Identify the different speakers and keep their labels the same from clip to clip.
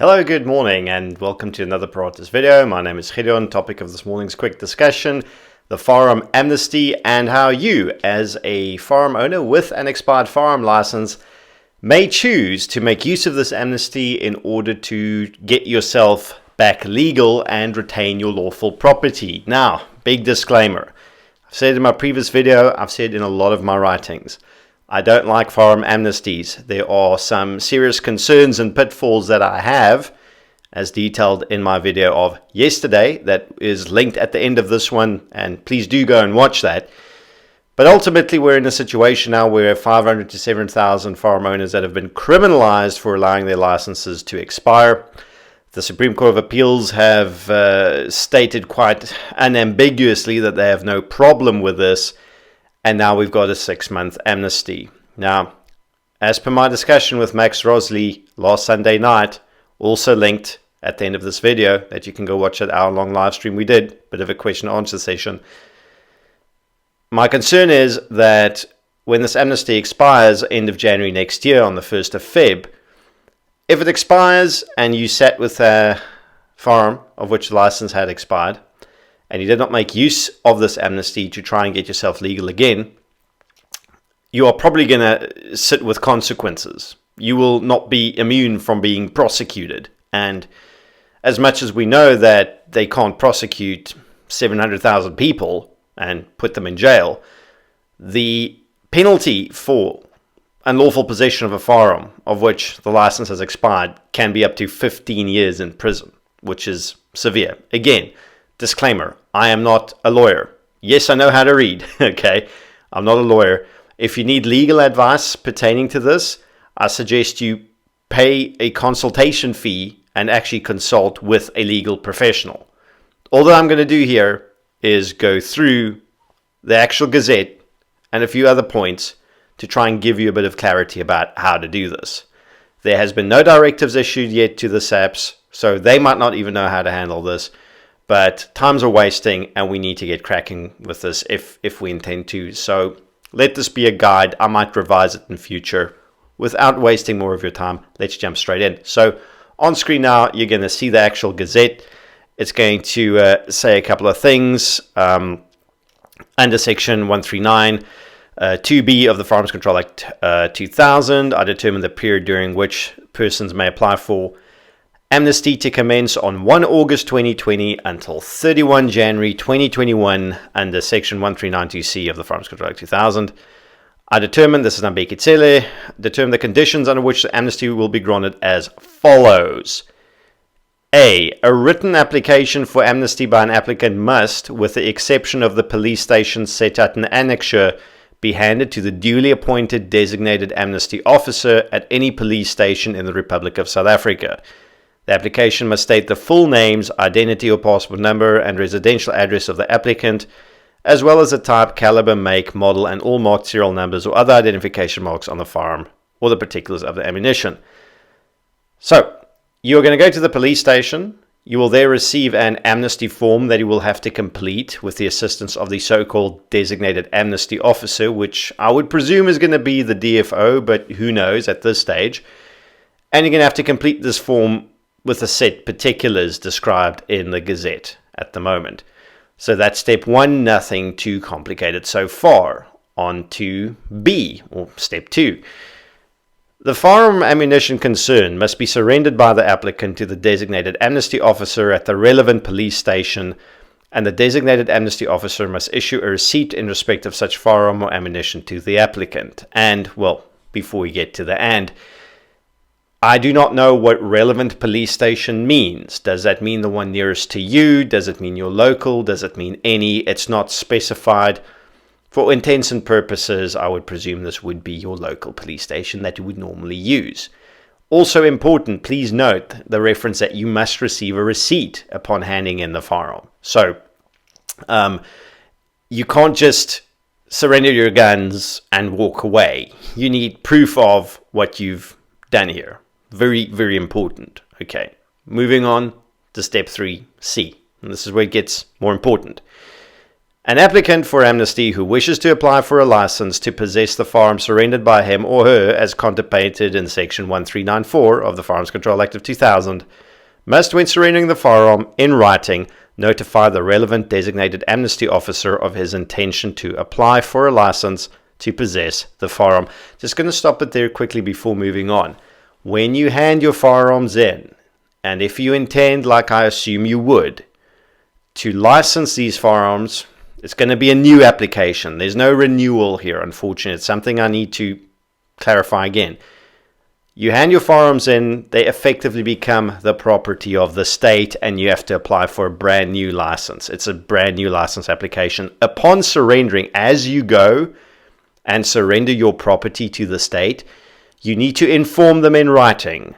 Speaker 1: Hello, good morning, and welcome to another Paratus video. My name is Gideon. Topic of this morning's quick discussion, the Firearm Amnesty, and how you, as a firearm owner with an expired firearm license, may choose to make use of this amnesty in order to get yourself back legal and retain your lawful property. Now, big disclaimer. I've said in my previous video, I've said in a lot of my writings, I don't like firearm amnesties. There are some serious concerns and pitfalls that I have, as detailed in my video of yesterday, that is linked at the end of this one, and please do go and watch that. But ultimately, we're in a situation now where 500 to 7,000 firearm owners that have been criminalized for allowing their licenses to expire. The Supreme Court of Appeals have stated quite unambiguously that they have no problem with this. And now we've got a 6-month amnesty. Now, as per my discussion with Max Rosley last Sunday night, also linked at the end of this video, that you can go watch that hour-long live stream we did, bit of a question-answer session. My concern is that when this amnesty expires end of January next year on the 1st of Feb, if it expires and you sat with a firearm of which the license had expired, and you did not make use of this amnesty to try and get yourself legal again, you are probably going to sit with consequences. You will not be immune from being prosecuted. And as much as we know that they can't prosecute 700,000 people and put them in jail, the penalty for unlawful possession of a firearm of which the license has expired can be up to 15 years in prison, which is severe. Again, disclaimer, I am not a lawyer. Yes, I know how to read, okay? I'm not a lawyer. If you need legal advice pertaining to this, I suggest you pay a consultation fee and actually consult with a legal professional. All that I'm going to do here is go through the actual gazette and a few other points to try and give you a bit of clarity about how to do this. There has been no directives issued yet to the SAPs, so they might not even know how to handle this. But times are wasting and we need to get cracking with this if we intend to. So let this be a guide. I might revise it in future. Without wasting more of your time, let's jump straight in. So on screen now, you're going to see the actual gazette. It's going to say a couple of things. Under section 139, 2B of the Firearms Control Act 2000, I determined the period during which persons may apply for amnesty to commence on 1 August 2020 until 31 January 2021 under Section 1392C of the Firearms Control Act 2000. I determined, this is Nambekitsele, determine the conditions under which the amnesty will be granted as follows. A written application for amnesty by an applicant must, with the exception of the police station set out in the annexure, be handed to the duly appointed designated amnesty officer at any police station in the Republic of South Africa. The application must state the full names, identity or passport number, and residential address of the applicant, as well as the type, caliber, make, model, and all marked serial numbers or other identification marks on the firearm or the particulars of the ammunition. So, you're going to go to the police station. You will there receive an amnesty form that you will have to complete with the assistance of the so-called designated amnesty officer, which I would presume is going to be the DFO, but who knows at this stage. And you're going to have to complete this form with the set particulars described in the Gazette at the moment. So that's step 1, nothing too complicated so far. On to B, or step 2. The firearm ammunition concerned must be surrendered by the applicant to the designated amnesty officer at the relevant police station, and the designated amnesty officer must issue a receipt in respect of such firearm or ammunition to the applicant. And, well, before we get to the and, I do not know what relevant police station means. Does that mean the one nearest to you? Does it mean your local? Does it mean any? It's not specified. For intents and purposes, I would presume this would be your local police station that you would normally use. Also important, please note the reference that you must receive a receipt upon handing in the firearm. So, you can't just surrender your guns and walk away. You need proof of what you've done here. Very, very important. Okay, moving on to step 3C. And this is where it gets more important. An applicant for amnesty who wishes to apply for a license to possess the firearm surrendered by him or her as contemplated in Section 1394 of the Firearms Control Act of 2000 must, when surrendering the firearm in writing, notify the relevant designated amnesty officer of his intention to apply for a license to possess the firearm. Just going to stop it there quickly before moving on. When you hand your firearms in, and if you intend, like I assume you would, to license these firearms, it's going to be a new application. There's no renewal here, unfortunately. It's something I need to clarify again. You hand your firearms in, they effectively become the property of the state, and you have to apply for a brand new license. It's a brand new license application. Upon surrendering, as you go and surrender your property to the state, you need to inform them in writing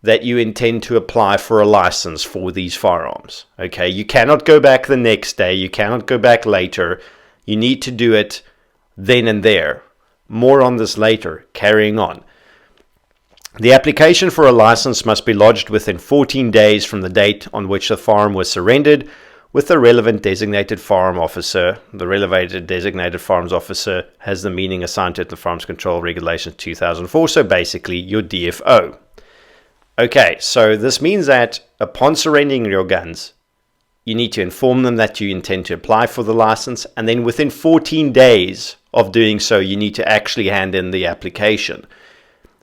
Speaker 1: that you intend to apply for a license for these firearms. Okay, you cannot go back the next day. You cannot go back later. You need to do it then and there. More on this later. Carrying on. The application for a license must be lodged within 14 days from the date on which the firearm was surrendered with the relevant designated firearm officer. The relevant designated firearms officer has the meaning assigned to it in the Firearms Control Regulations 2004, so basically your DFO. Okay, so this means that upon surrendering your guns, you need to inform them that you intend to apply for the license, and then within 14 days of doing so, you need to actually hand in the application.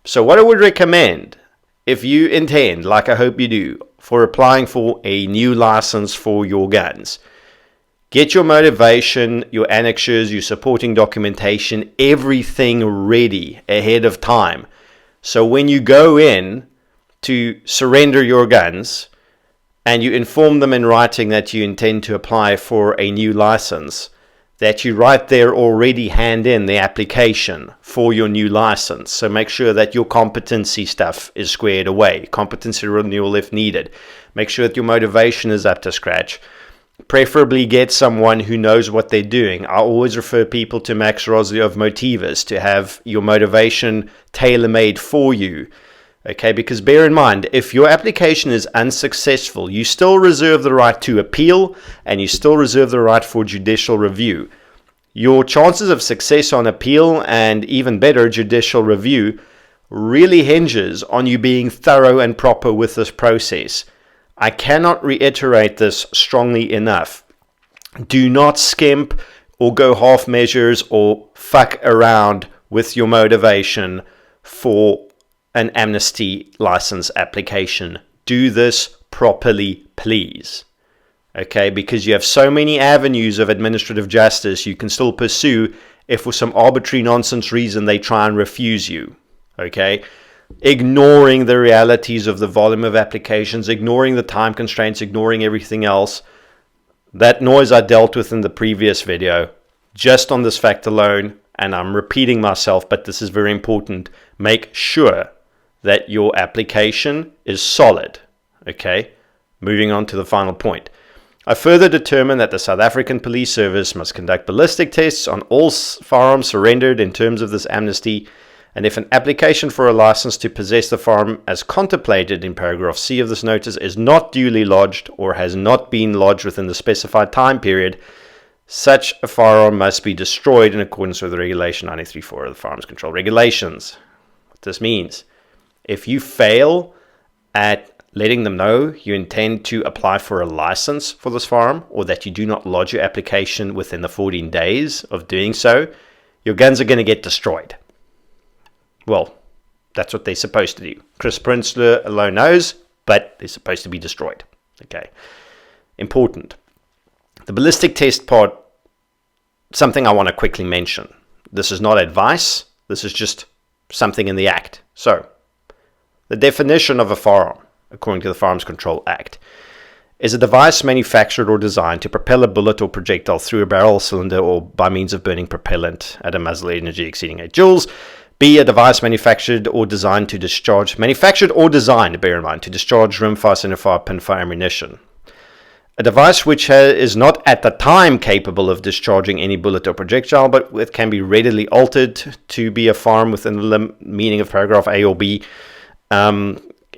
Speaker 1: So what I would recommend, if you intend, like I hope you do, for applying for a new license for your guns, get your motivation, your annexures, your supporting documentation, everything ready ahead of time. So when you go in to surrender your guns and you inform them in writing that you intend to apply for a new license, that you right there already hand in the application for your new license. So make sure that your competency stuff is squared away, competency renewal if needed. Make sure that your motivation is up to scratch. Preferably get someone who knows what they're doing. I always refer people to Max Rosley of Motivus to have your motivation tailor-made for you. Okay, because bear in mind, if your application is unsuccessful, you still reserve the right to appeal and you still reserve the right for judicial review. Your chances of success on appeal and even better judicial review really hinges on you being thorough and proper with this process. I cannot reiterate this strongly enough. Do not skimp or go half measures or fuck around with your motivation for an amnesty license application. Do this properly, please. Okay, because you have so many avenues of administrative justice you can still pursue if for some arbitrary nonsense reason they try and refuse you. Okay, ignoring the realities of the volume of applications, ignoring the time constraints, ignoring everything else. That noise I dealt with in the previous video, just on this fact alone, and I'm repeating myself, but this is very important. Make sure that your application is solid. Okay, moving on to the final point. I further determined that the South African Police Service must conduct ballistic tests on all firearms surrendered in terms of this amnesty, and if an application for a license to possess the firearm as contemplated in paragraph C of this notice is not duly lodged or has not been lodged within the specified time period, such a firearm must be destroyed in accordance with the Regulation 93.4 of the Firearms Control Regulations. What this means, if you fail at letting them know you intend to apply for a license for this firearm, or that you do not lodge your application within the 14 days of doing so, your guns are going to get destroyed. Well, that's what they're supposed to do. Chris Prinsloo alone knows, but they're supposed to be destroyed. Okay. Important. The ballistic test part, something I want to quickly mention. This is not advice. This is just something in the Act. So, the definition of a firearm, according to the Firearms Control Act, is a device manufactured or designed to propel a bullet or projectile through a barrel, cylinder, or by means of burning propellant at a muzzle energy exceeding 8 joules. B, a device manufactured or designed, bear in mind, to discharge rimfire, centerfire, pinfire ammunition. A device which is not at the time capable of discharging any bullet or projectile, but it can be readily altered to be a firearm within the meaning of paragraph A or B.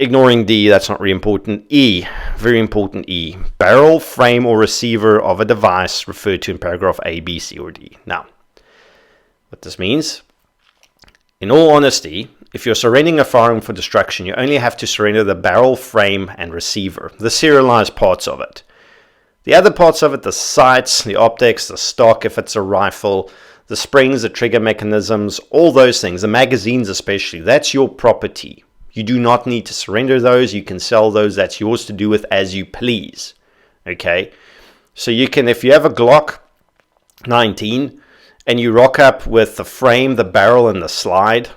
Speaker 1: ignoring D, that's not really important. E, very important E. Barrel, frame, or receiver of a device referred to in paragraph A, B, C, or D. Now, what this means, in all honesty, if you're surrendering a firearm for destruction, you only have to surrender the barrel, frame, and receiver, the serialized parts of it. The other parts of it, the sights, the optics, the stock if it's a rifle, the springs, the trigger mechanisms, all those things, the magazines especially, that's your property. You do not need to surrender those. You can sell those. That's yours to do with as you please. Okay? So you can, if you have a Glock 19 and you rock up with the frame, the barrel, and the slide,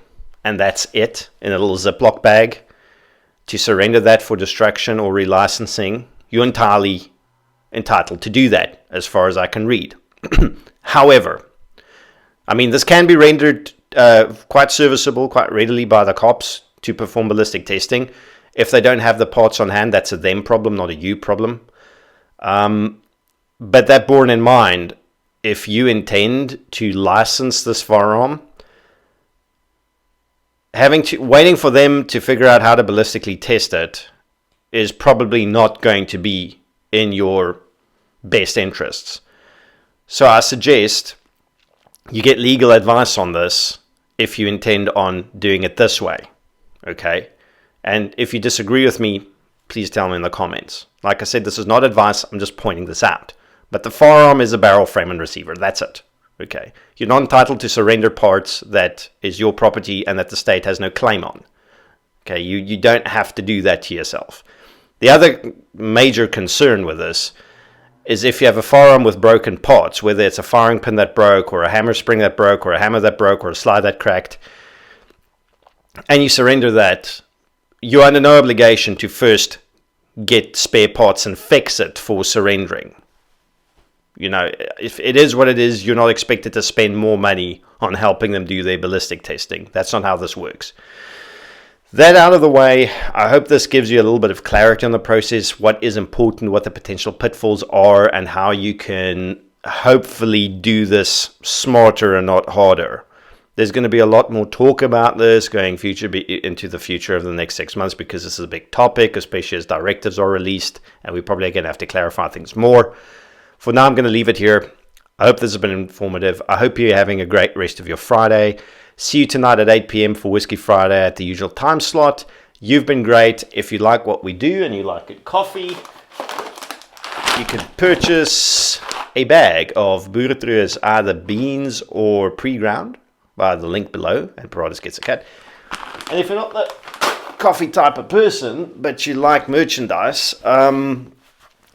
Speaker 1: and that's it in a little Ziploc bag, to surrender that for destruction or relicensing, you're entirely entitled to do that, as far as I can read. However, I mean, this can be rendered quite serviceable, quite readily by the cops to perform ballistic testing. If they don't have the parts on hand, that's a them problem, not a you problem. But that borne in mind, if you intend to license this firearm, waiting for them to figure out how to ballistically test it is probably not going to be in your best interests. So I suggest you get legal advice on this if you intend on doing it this way. Okay? And if you disagree with me, please tell me in the comments. Like I said, this is not advice. I'm just pointing this out. But the firearm is a barrel, frame, and receiver. That's it. Okay? You're not entitled to surrender parts that is your property and that the state has no claim on. Okay? You don't have to do that to yourself. The other major concern with this is if you have a firearm with broken parts, whether it's a firing pin that broke, or a hammer spring that broke, or a hammer that broke, or a slide that cracked, and you surrender that, you're under no obligation to first get spare parts and fix it for surrendering. You know, if it is what it is, you're not expected to spend more money on helping them do their ballistic testing. That's not how this works. That out of the way, I hope this gives you a little bit of clarity on the process, what is important, what the potential pitfalls are, and how you can hopefully do this smarter and not harder. There's going to be a lot more talk about this going into the future of the next 6 months, because this is a big topic, especially as directives are released, and we probably are going to have to clarify things more. For now, I'm going to leave it here. I hope this has been informative. I hope you're having a great rest of your Friday. See you tonight at 8 p.m. for Whiskey Friday at the usual time slot. You've been great. If you like what we do and you like good coffee, you can purchase a bag of Boeretreus, either beans or pre-ground, by the link below, and Paratus gets a cut. And if you're not the coffee type of person, but you like merchandise,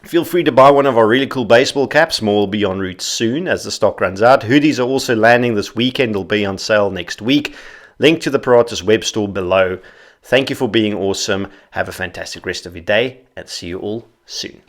Speaker 1: feel free to buy one of our really cool baseball caps. More will be en route soon as the stock runs out. Hoodies are also landing this weekend. They'll be on sale next week. Link to the Paratus web store below. Thank you for being awesome. Have a fantastic rest of your day, and see you all soon.